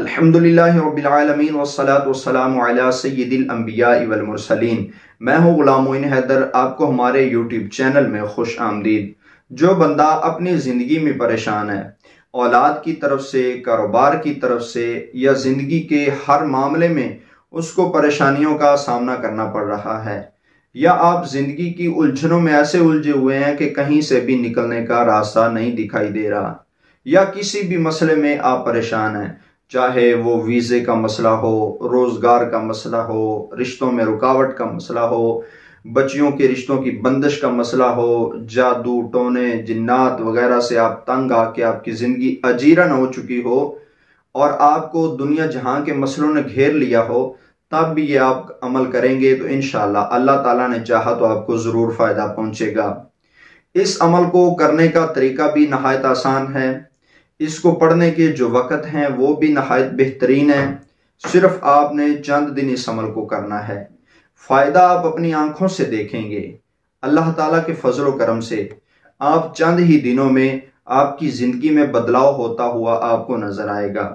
الحمدللہ رب العالمین والصلاة والسلام علی سید الانبیاء والمرسلین۔ میں ہوں غلام معین حیدر، آپ کو ہمارے یوٹیوب چینل میں خوش آمدید۔ جو بندہ اپنی زندگی میں پریشان ہے، اولاد کی طرف سے، کاروبار کی طرف سے، یا زندگی کے ہر معاملے میں اس کو پریشانیوں کا سامنا کرنا پڑ رہا ہے، یا آپ زندگی کی الجھنوں میں ایسے الجھے ہوئے ہیں کہ کہیں سے بھی نکلنے کا راستہ نہیں دکھائی دے رہا، یا کسی بھی مسئلے میں آپ پریشان ہیں، چاہے وہ ویزے کا مسئلہ ہو، روزگار کا مسئلہ ہو، رشتوں میں رکاوٹ کا مسئلہ ہو، بچیوں کے رشتوں کی بندش کا مسئلہ ہو، جادو ٹونے جنات وغیرہ سے آپ تنگ آ کے آپ کی زندگی اجیرن ہو چکی ہو اور آپ کو دنیا جہاں کے مسئلوں نے گھیر لیا ہو، تب بھی یہ آپ عمل کریں گے تو انشاءاللہ اللہ تعالیٰ نے چاہا تو آپ کو ضرور فائدہ پہنچے گا۔ اس عمل کو کرنے کا طریقہ بھی نہایت آسان ہے، اس کو پڑھنے کے جو وقت ہیں وہ بھی نہایت بہترین ہیں۔ صرف آپ نے چند دن اس عمل کو کرنا ہے، فائدہ آپ اپنی آنکھوں سے دیکھیں گے۔ اللہ تعالیٰ کے فضل و کرم سے آپ چند ہی دنوں میں آپ کی زندگی میں بدلاؤ ہوتا ہوا آپ کو نظر آئے گا،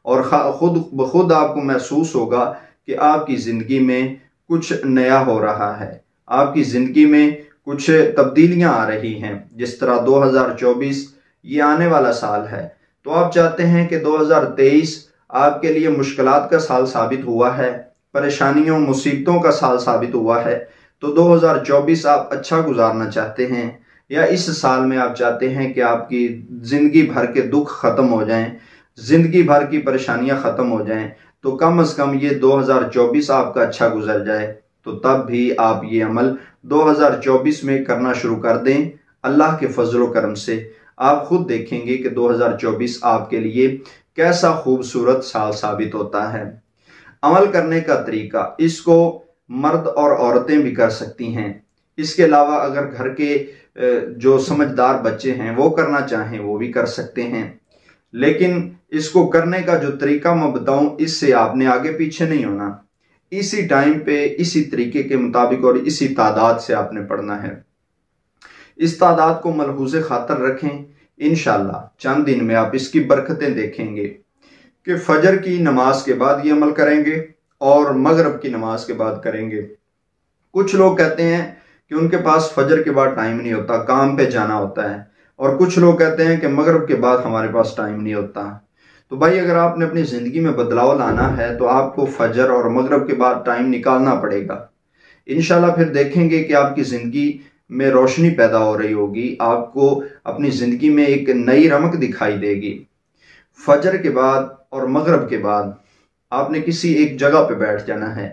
اور خود بخود آپ کو محسوس ہوگا کہ آپ کی زندگی میں کچھ نیا ہو رہا ہے، آپ کی زندگی میں کچھ تبدیلیاں آ رہی ہیں۔ جس طرح 2024 یہ آنے والا سال ہے، تو آپ چاہتے ہیں کہ 2023 آپ کے لیے مشکلات کا سال ثابت ہوا ہے، پریشانیوں مصیبتوں کا سال ثابت ہوا ہے، تو 2024 آپ اچھا گزارنا چاہتے ہیں، یا اس سال میں آپ چاہتے ہیں کہ آپ کی زندگی بھر کے دکھ ختم ہو جائیں، زندگی بھر کی پریشانیاں ختم ہو جائیں، تو کم از کم یہ 2024 آپ کا اچھا گزر جائے، تو تب بھی آپ یہ عمل 2024 میں کرنا شروع کر دیں۔ اللہ کے فضل و کرم سے آپ خود دیکھیں گے کہ 2024 آپ کے لیے کیسا خوبصورت سال ثابت ہوتا ہے۔ عمل کرنے کا طریقہ، اس کو مرد اور عورتیں بھی کر سکتی ہیں، اس کے علاوہ اگر گھر کے جو سمجھدار بچے ہیں وہ کرنا چاہیں وہ بھی کر سکتے ہیں، لیکن اس کو کرنے کا جو طریقہ میں بتاؤں، اس سے آپ نے آگے پیچھے نہیں ہونا، اسی ٹائم پہ اسی طریقے کے مطابق اور اسی تعداد سے آپ نے پڑھنا ہے۔ اس تعداد کو ملحوظ خاطر رکھیں، انشاءاللہ چند دن میں آپ اس کی برکتیں دیکھیں گے کہ فجر کی نماز کے بعد یہ عمل کریں گے اور مغرب کی نماز کے بعد کریں گے۔ کچھ لوگ کہتے ہیں کہ ان کے پاس فجر کے بعد ٹائم نہیں ہوتا، کام پہ جانا ہوتا ہے، اور کچھ لوگ کہتے ہیں کہ مغرب کے بعد ہمارے پاس ٹائم نہیں ہوتا۔ تو بھائی، اگر آپ نے اپنی زندگی میں بدلاؤ لانا ہے تو آپ کو فجر اور مغرب کے بعد ٹائم نکالنا پڑے گا۔ انشاءاللہ پھر دیکھیں گے کہ آپ کی زندگی میں روشنی پیدا ہو رہی ہوگی، آپ کو اپنی زندگی میں ایک نئی رمق دکھائی دے گی۔ فجر کے بعد اور مغرب کے بعد آپ نے کسی ایک جگہ پہ بیٹھ جانا ہے۔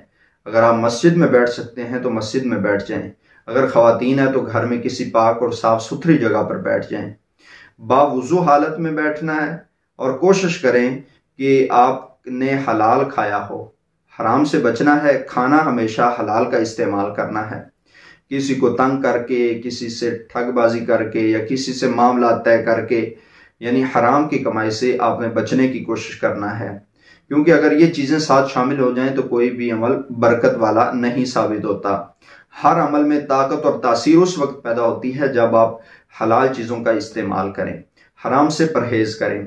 اگر آپ مسجد میں بیٹھ سکتے ہیں تو مسجد میں بیٹھ جائیں، اگر خواتین ہیں تو گھر میں کسی پاک اور صاف ستھری جگہ پر بیٹھ جائیں۔ باوضو حالت میں بیٹھنا ہے، اور کوشش کریں کہ آپ نے حلال کھایا ہو، حرام سے بچنا ہے، کھانا ہمیشہ حلال کا استعمال کرنا ہے۔ کسی کو تنگ کر کے، کسی سے ٹھگ بازی کر کے، یا کسی سے معاملات طے کر کے، یعنی حرام کی کمائی سے آپ نے بچنے کی کوشش کرنا ہے، کیونکہ اگر یہ چیزیں ساتھ شامل ہو جائیں تو کوئی بھی عمل برکت والا نہیں ثابت ہوتا۔ ہر عمل میں طاقت اور تاثیر اس وقت پیدا ہوتی ہے جب آپ حلال چیزوں کا استعمال کریں، حرام سے پرہیز کریں،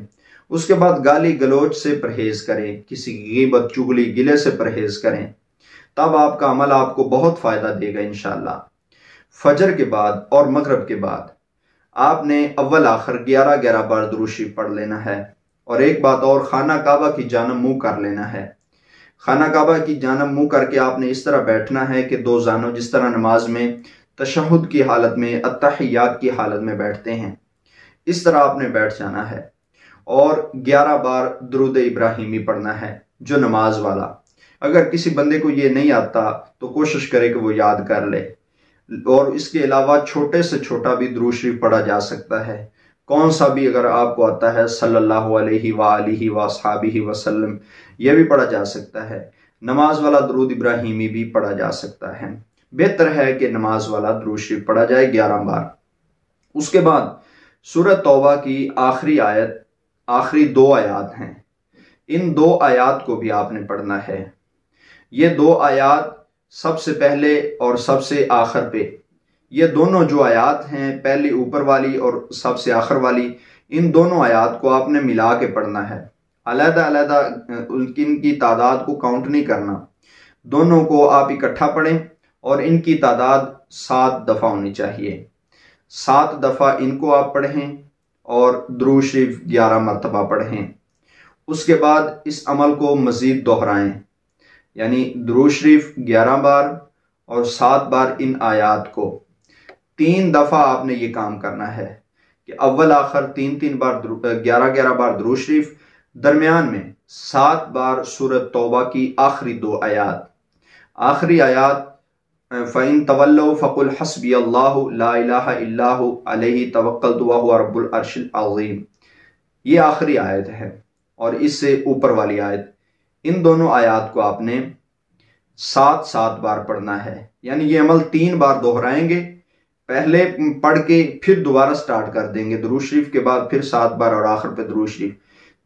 اس کے بعد گالی گلوچ سے پرہیز کریں، کسی غیبت چغلی گلے سے پرہیز کریں، تب آپ کا عمل آپ کو بہت فائدہ دے گا انشاءاللہ۔ فجر کے بعد اور مغرب کے بعد آپ نے اول آخر 11 بار درود شریف پڑھ لینا ہے، اور ایک بات اور، خانہ کعبہ کی جانب منہ کر لینا ہے۔ خانہ کعبہ کی جانب منہ کر کے آپ نے اس طرح بیٹھنا ہے کہ دو زانوں، جس طرح نماز میں تشہد کی حالت میں، التحیات کی حالت میں بیٹھتے ہیں، اس طرح آپ نے بیٹھ جانا ہے، اور 11 بار درود ابراہیمی پڑھنا ہے جو نماز والا۔ اگر کسی بندے کو یہ نہیں آتا تو کوشش کرے کہ وہ یاد کر لے، اور اس کے علاوہ چھوٹے سے چھوٹا بھی درود شریف پڑھا جا سکتا ہے، کون سا بھی اگر آپ کو آتا ہے، صلی اللہ علیہ وآلہ وصحبہ وسلم، یہ بھی پڑھا جا سکتا ہے۔ نماز والا درود ابراہیمی بھی پڑھا جا سکتا ہے، بہتر ہے کہ نماز والا درود شریف پڑھا جائے 11 بار۔ اس کے بعد سورہ توبہ کی آخری 2 آیات ہیں، ان 2 آیات کو بھی آپ نے پڑھنا ہے۔ یہ 2 آیات سب سے پہلے اور سب سے آخر پہ، یہ دونوں جو آیات ہیں، پہلی اوپر والی اور سب سے آخر والی، ان دونوں آیات کو آپ نے ملا کے پڑھنا ہے۔ علیحدہ علیحدہ ان کی تعداد کو کاؤنٹ نہیں کرنا، دونوں کو آپ اکٹھا پڑھیں اور ان کی تعداد 7 دفعہ ہونی چاہیے۔ 7 دفعہ ان کو آپ پڑھیں اور درود شریف 11 مرتبہ پڑھیں۔ اس کے بعد اس عمل کو مزید دہرائیں، یعنی درود شریف 11 بار اور 7 بار ان آیات کو 3 دفعہ آپ نے یہ کام کرنا ہے کہ اول آخر 3 بار 11 بار درود شریف، درمیان میں 7 بار سورۃ توبہ کی آخری 2 آیات، آخری آیات فَإِن تَوَلَّوْا فَقُلْ حَسْبِيَ اللَّهُ لَا إِلَٰهَ إِلَّا هُوَ عَلَيْهِ تَوَكَّلْتُ وَهُوَ رَبُّ الْعَرْشِ الْعَظِيمِ، یہ آخری آیت ہے اور اس سے اوپر والی آیت، ان دونوں آیات کو آپ نے 7 بار پڑھنا ہے۔ یعنی یہ عمل 3 بار دہرائیں گے، پہلے پڑھ کے پھر دوبارہ سٹارٹ کر دیں گے درود شریف کے بعد، پھر 7 بار اور آخر پہ درود شریف،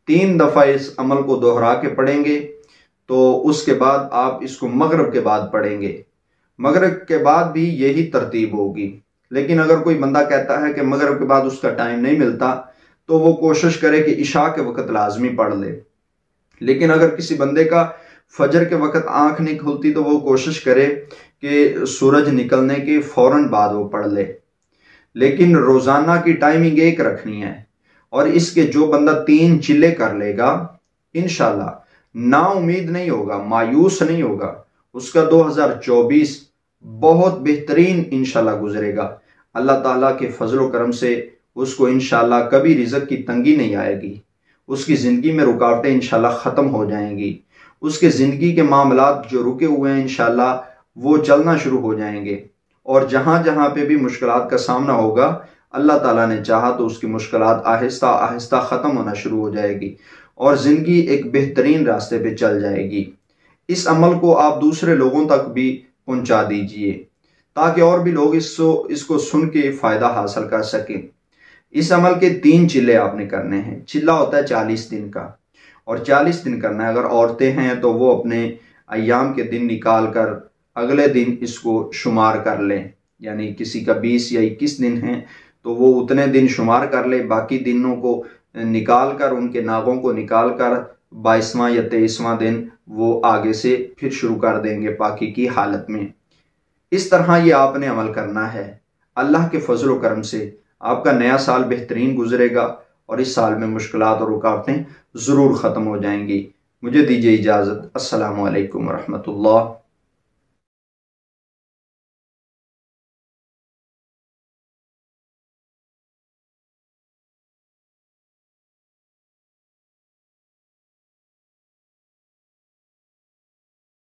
3 دفعہ اس عمل کو دہرا کے پڑھیں گے۔ تو اس کے بعد آپ اس کو مغرب کے بعد پڑھیں گے، مغرب کے بعد بھی یہی ترتیب ہوگی۔ لیکن اگر کوئی بندہ کہتا ہے کہ مغرب کے بعد اس کا ٹائم نہیں ملتا تو وہ کوشش کرے کہ عشاء کے وقت لازمی پڑھ لے۔ لیکن اگر کسی بندے کا فجر کے وقت آنکھ نہیں کھلتی تو وہ کوشش کرے کہ سورج نکلنے کے فوراً بعد وہ پڑھ لے۔ لیکن روزانہ کی ٹائمنگ ایک رکھنی ہے، اور اس کے جو بندہ 3 چلے کر لے گا انشاءاللہ نا امید نہیں ہوگا، مایوس نہیں ہوگا، اس کا 2024 بہت بہترین انشاءاللہ گزرے گا۔ اللہ تعالیٰ کے فضل و کرم سے اس کو انشاءاللہ کبھی رزق کی تنگی نہیں آئے گی، اس کی زندگی میں رکاوٹیں انشاءاللہ ختم ہو جائیں گی، اس کے زندگی کے معاملات جو رکے ہوئے ہیں انشاءاللہ وہ چلنا شروع ہو جائیں گے، اور جہاں جہاں پہ بھی مشکلات کا سامنا ہوگا اللہ تعالیٰ نے چاہا تو اس کی مشکلات آہستہ آہستہ ختم ہونا شروع ہو جائے گی اور زندگی ایک بہترین راستے پہ چل جائے گی۔ اس عمل کو آپ دوسرے لوگوں تک بھی پہنچا دیجئے تاکہ اور بھی لوگ اس کو سن کے فائدہ حاصل کر سکیں۔ اس عمل کے 3 چلے آپ نے کرنے ہیں۔ چلہ ہوتا ہے 40 دن کا، اور 40 دن کرنا ہے۔ اگر عورتیں ہیں تو وہ اپنے ایام کے دن نکال کر اگلے دن اس کو شمار کر لیں، یعنی کسی کا 20 یا 21 دن ہیں تو وہ اتنے دن شمار کر لیں، باقی دنوں کو نکال کر ان کے ناگوں کو نکال کر 22واں یا 23واں دن وہ آگے سے پھر شروع کر دیں گے پاکی کی حالت میں۔ اس طرح یہ آپ نے عمل کرنا ہے۔ اللہ کے فضل و کرم سے آپ کا نیا سال بہترین گزرے گا اور اس سال میں مشکلات اور رکاوٹیں ضرور ختم ہو جائیں گی۔ مجھے دیجیے اجازت۔ السلام علیکم ورحمۃ اللہ۔